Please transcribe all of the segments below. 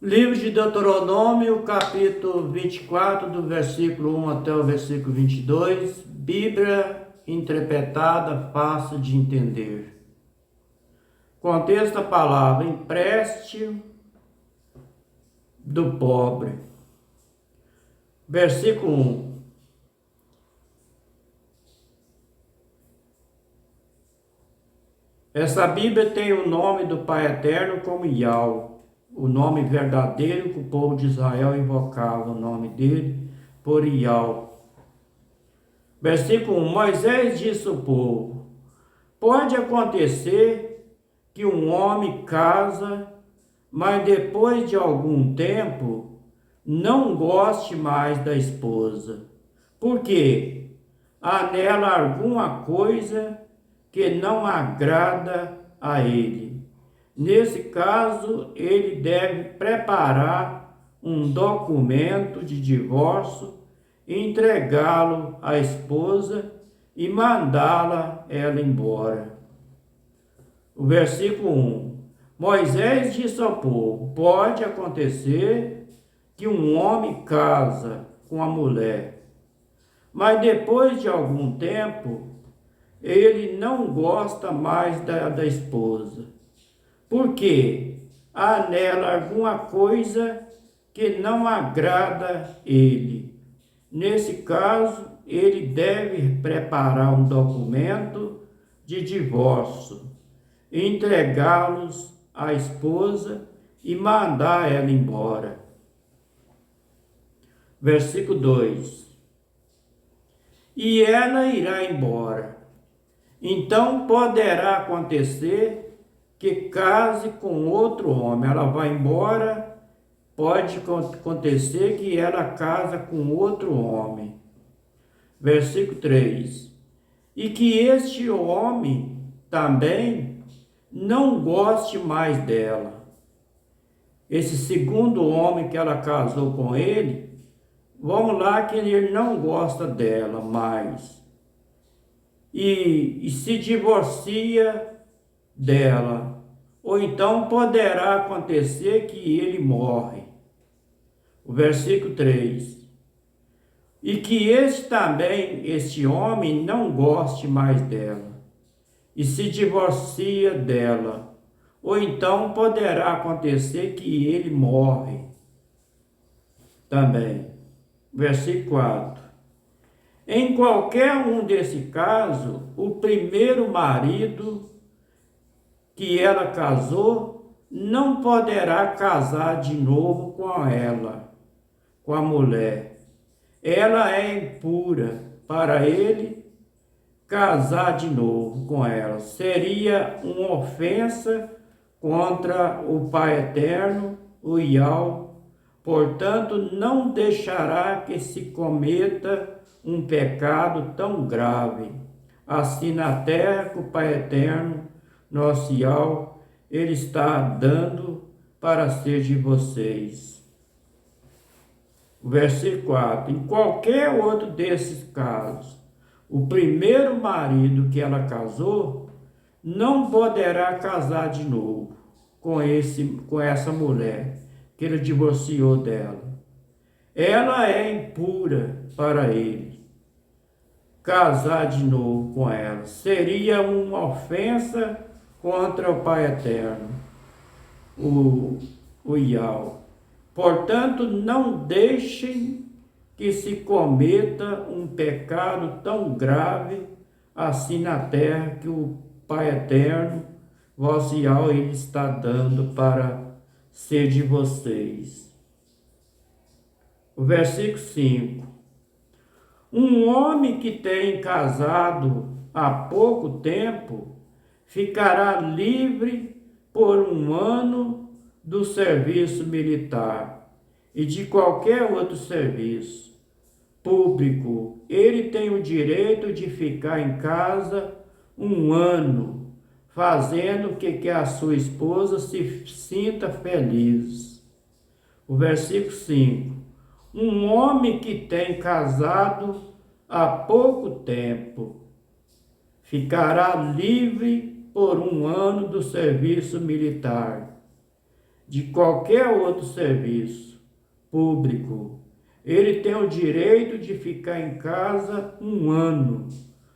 Livro de Deuteronômio, capítulo 24, do versículo 1 até o versículo 22, Bíblia interpretada, fácil de entender. Contexto da palavra: empréstimo do pobre. Versículo 1. Essa Bíblia tem o nome do Pai Eterno como Yahweh, o nome verdadeiro que o povo de Israel invocava, o nome dele por Yahweh. Versículo 1. Moisés disse ao povo: pode acontecer que um homem casa, mas depois de algum tempo não goste mais da esposa, porque há nela alguma coisa que não agrada a ele. Nesse caso, ele deve preparar um documento de divórcio, entregá-lo à esposa e mandá-la ela embora. O versículo 1. Moisés disse ao povo: pode acontecer que um homem casa com a mulher, mas depois de algum tempo ele não gosta mais da esposa, porque há nela alguma coisa que não agrada ele. Nesse caso, ele deve preparar um documento de divórcio, entregá-los à esposa e mandar ela embora. Versículo 2. E ela irá embora. Então poderá acontecer que case com outro homem. Ela vai embora, pode acontecer que ela casa com outro homem. Versículo 3. E que este homem também não goste mais dela. Esse segundo homem que ela casou com ele, vamos lá que ele não gosta dela mais. E se divorcia dela, ou então poderá acontecer que ele morre. O versículo 3. E que este homem não goste mais dela, e se divorcia dela, ou então poderá acontecer que ele morre também. Versículo 4. Em qualquer um desse caso, o primeiro marido que ela casou não poderá casar de novo com ela, com a mulher. Ela é impura para ele casar de novo com ela. Seria uma ofensa contra o Pai Eterno, o Yahweh. Portanto, não deixará que se cometa um pecado tão grave, assim na terra que o Pai Eterno, nosso Yahweh, Ele está dando para ser de vocês. Versículo 4. Em qualquer outro desses casos, o primeiro marido que ela casou não poderá casar de novo com essa mulher que ele divorciou dela. Ela é impura para ele. Casar de novo com ela seria uma ofensa contra o Pai Eterno, o Yahweh. Portanto, não deixem que se cometa um pecado tão grave assim na terra que o Pai Eterno, vosso Yahweh, Ele está dando para ser de vocês. O versículo 5. Um homem que tem casado há pouco tempo ficará livre por um ano do serviço militar e de qualquer outro serviço público. Ele tem o direito de ficar em casa um ano, fazendo que a sua esposa se sinta feliz. O versículo 5. Um homem que tem casado há pouco tempo ficará livre por um ano do serviço militar de qualquer outro serviço público. Ele tem o direito de ficar em casa 1 ano,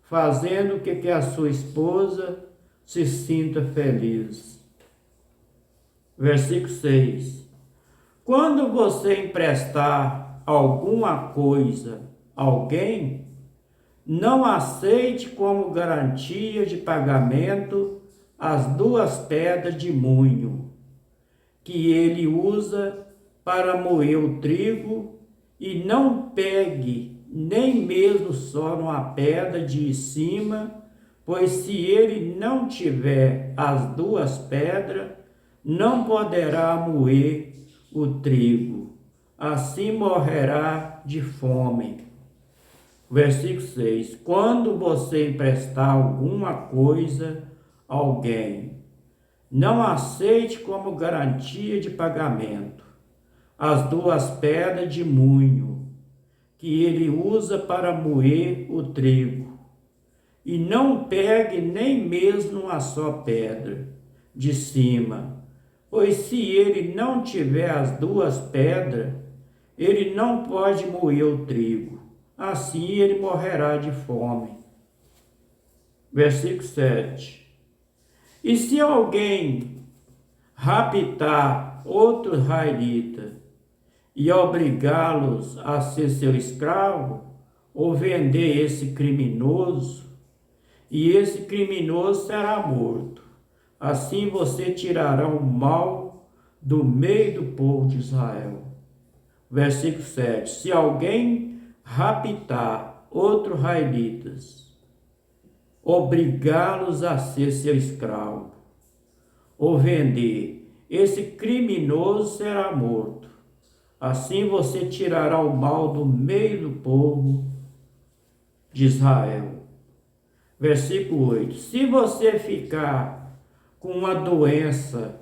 fazendo que a sua esposa se sinta feliz. Versículo 6. Quando você emprestar alguma coisa a alguém, não aceite como garantia de pagamento as 2 pedras de moinho que ele usa para moer o trigo, e não pegue nem mesmo só numa pedra de cima, pois se ele não tiver as 2 pedras, não poderá moer o trigo, assim morrerá de fome. Versículo 6. Quando você emprestar alguma coisa a alguém, não aceite como garantia de pagamento as 2 pedras de moinho que ele usa para moer o trigo, e não pegue nem mesmo uma só pedra de cima, pois se ele não tiver as 2 pedras, ele não pode moer o trigo, assim ele morrerá de fome. Versículo 7. E se alguém raptar outro israelita e obrigá-los a ser seu escravo, ou vender esse criminoso, e esse criminoso será morto. Assim você tirará o mal do meio do povo de Israel. Versículo 7. Se alguém raptar outros israelitas, obrigá-los a ser seu escravo, ou vender, esse criminoso será morto. Assim você tirará o mal do meio do povo de Israel. Versículo 8. Se você ficar com uma doença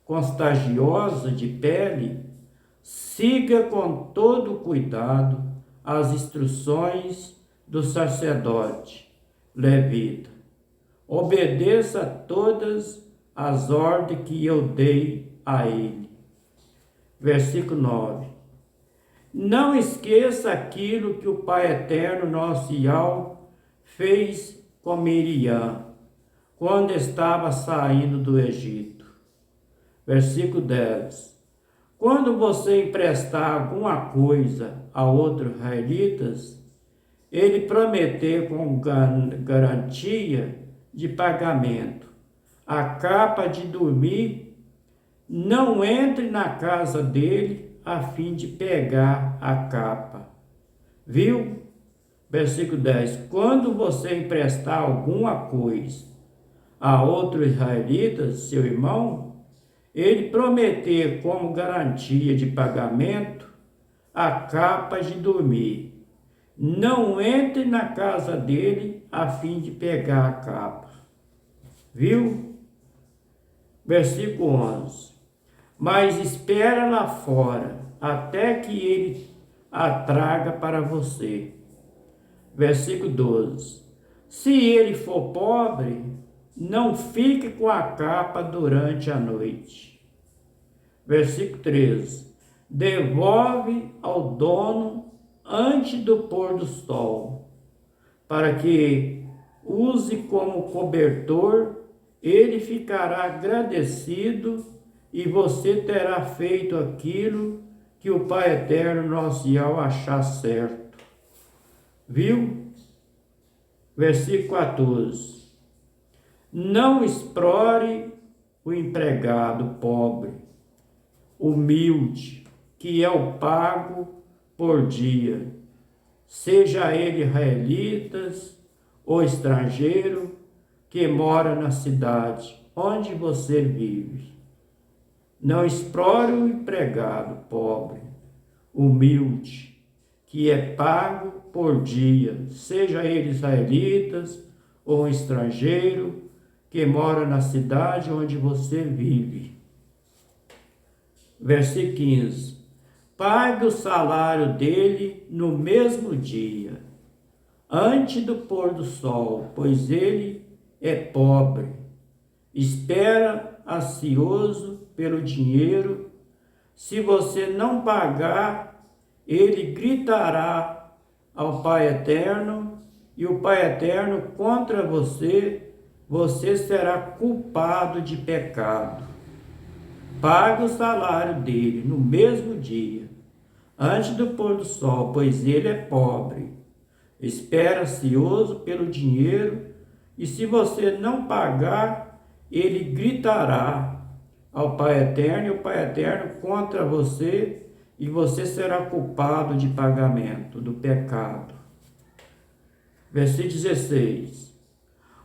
contagiosa de pele, siga com todo cuidado as instruções do sacerdote levita. Obedeça a todas as ordens que eu dei a ele. Versículo 9. Não esqueça aquilo que o Pai Eterno, nosso Yahweh, fez com Miriam, quando estava saindo do Egito. Versículo 10. Quando você emprestar alguma coisa a outros israelitas, ele prometeu com garantia de pagamento a capa de dormir, não entre na casa dele a fim de pegar a capa. Viu? Versículo 10. Quando você emprestar alguma coisa a outro israelita, seu irmão, ele prometer como garantia de pagamento a capa de dormir. Não entre na casa dele a fim de pegar a capa. Viu? Versículo 11. Mas espera lá fora, até que ele a traga para você. Versículo 12. Se ele for pobre, não fique com a capa durante a noite. Versículo 13. Devolve ao dono antes do pôr do sol, para que use como cobertor, ele ficará agradecido e você terá feito aquilo que o Pai Eterno, nosso Yahweh, achar certo. Viu? Versículo 14. Não explore o empregado pobre, humilde, que é o pago por dia, seja ele israelitas ou estrangeiro que mora na cidade onde você vive. Não explore o empregado pobre, humilde, que é pago por dia, seja ele israelitas ou estrangeiro que mora na cidade onde você vive. Versículo 15. Pague o salário dele no mesmo dia, antes do pôr do sol, pois ele é pobre. espera ansioso pelo dinheiro. Se você não pagar, ele gritará ao Pai Eterno, e o Pai Eterno contra você, você será culpado de pecado. Pague o salário dele no mesmo dia, antes do pôr do sol, pois ele é pobre. Espera ansioso pelo dinheiro, e se você não pagar, ele gritará ao Pai Eterno, e o Pai Eterno contra você, e você será culpado de pagamento do pecado. Versículo 16.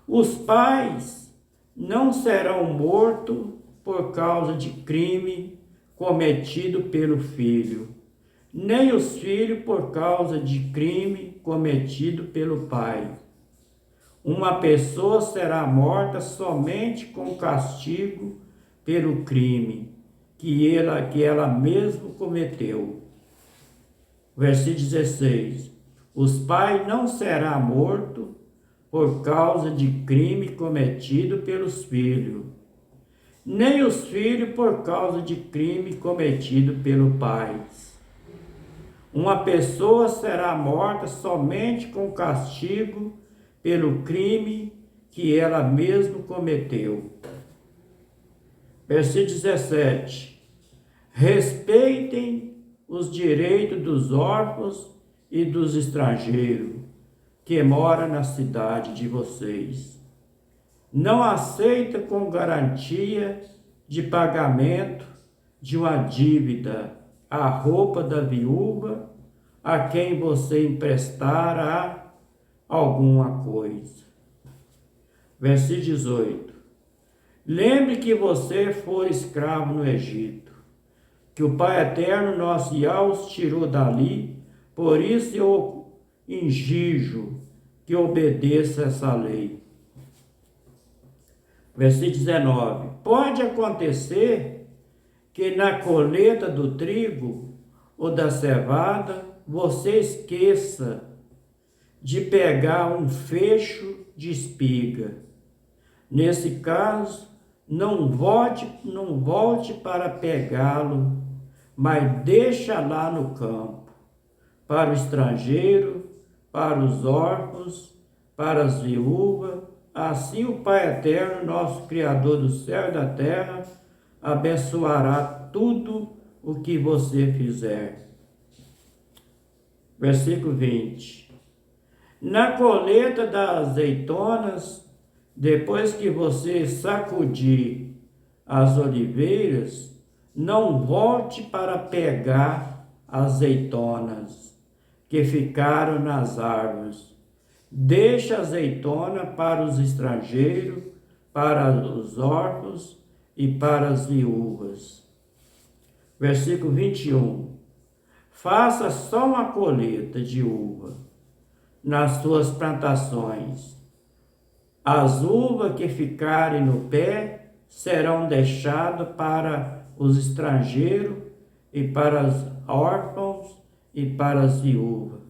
Os pais não serão mortos por causa de crime cometido pelo filho, nem os filhos por causa de crime cometido pelo pai. Uma pessoa será morta somente com castigo pelo crime que ela mesma cometeu. Versículo 16. Os pais não serão mortos por causa de crime cometido pelos filhos, nem os filhos por causa de crime cometido pelo pai. Uma pessoa será morta somente com castigo pelo crime que ela mesma cometeu. Versículo 17. Respeitem os direitos dos órfãos e dos estrangeiros que moram na cidade de vocês. Não aceita com garantia de pagamento de uma dívida a roupa da viúva a quem você emprestará alguma coisa. Versículo 18. Lembre que você foi escravo no Egito, que o Pai Eterno, nosso Yahweh, os tirou dali. Por isso eu exijo que obedeça essa lei. Versículo 19. Pode acontecer que na colheita do trigo ou da cevada você esqueça de pegar um fecho de espiga. Nesse caso, não volte para pegá-lo, mas deixa lá no campo, para o estrangeiro, para os órfãos, para as viúvas. Assim o Pai Eterno, nosso Criador do céu e da terra, abençoará tudo o que você fizer. Versículo 20. Na colheita das azeitonas, depois que você sacudir as oliveiras, não volte para pegar azeitonas que ficaram nas árvores. Deixe a azeitona para os estrangeiros, para os órfãos e para as viúvas. Versículo 21. Faça só uma colheita de uva nas suas plantações. As uvas que ficarem no pé serão deixadas para os estrangeiros e para os órfãos e para as viúvas.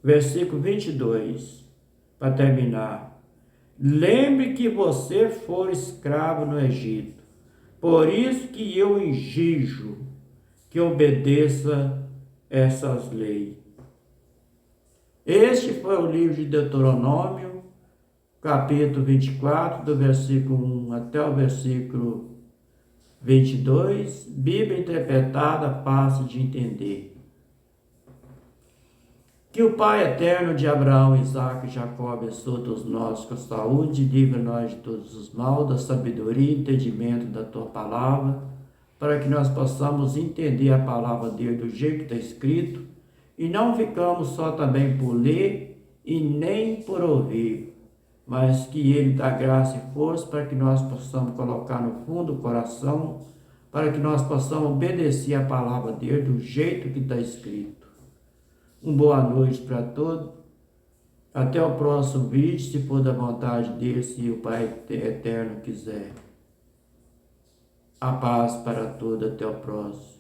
Versículo 22, para terminar. Lembre que você foi escravo no Egito. Por isso que eu exijo que obedeça essas leis. Este foi o livro de Deuteronômio, capítulo 24, do versículo 1 até o versículo 22, Bíblia interpretada, fácil de entender. Que o Pai Eterno de Abraão, Isaque e Jacó abençoe todos nós com saúde, livre-nos de todos os mal, da sabedoria e entendimento da Tua Palavra, para que nós possamos entender a Palavra dele do jeito que está escrito, e não ficamos só também por ler e nem por ouvir, mas que Ele dá graça e força para que nós possamos colocar no fundo do coração, para que nós possamos obedecer a Palavra dele do jeito que está escrito. Uma boa noite para todos. Até o próximo vídeo, se for da vontade dele, se o Pai Eterno quiser. A paz para todos. Até o próximo.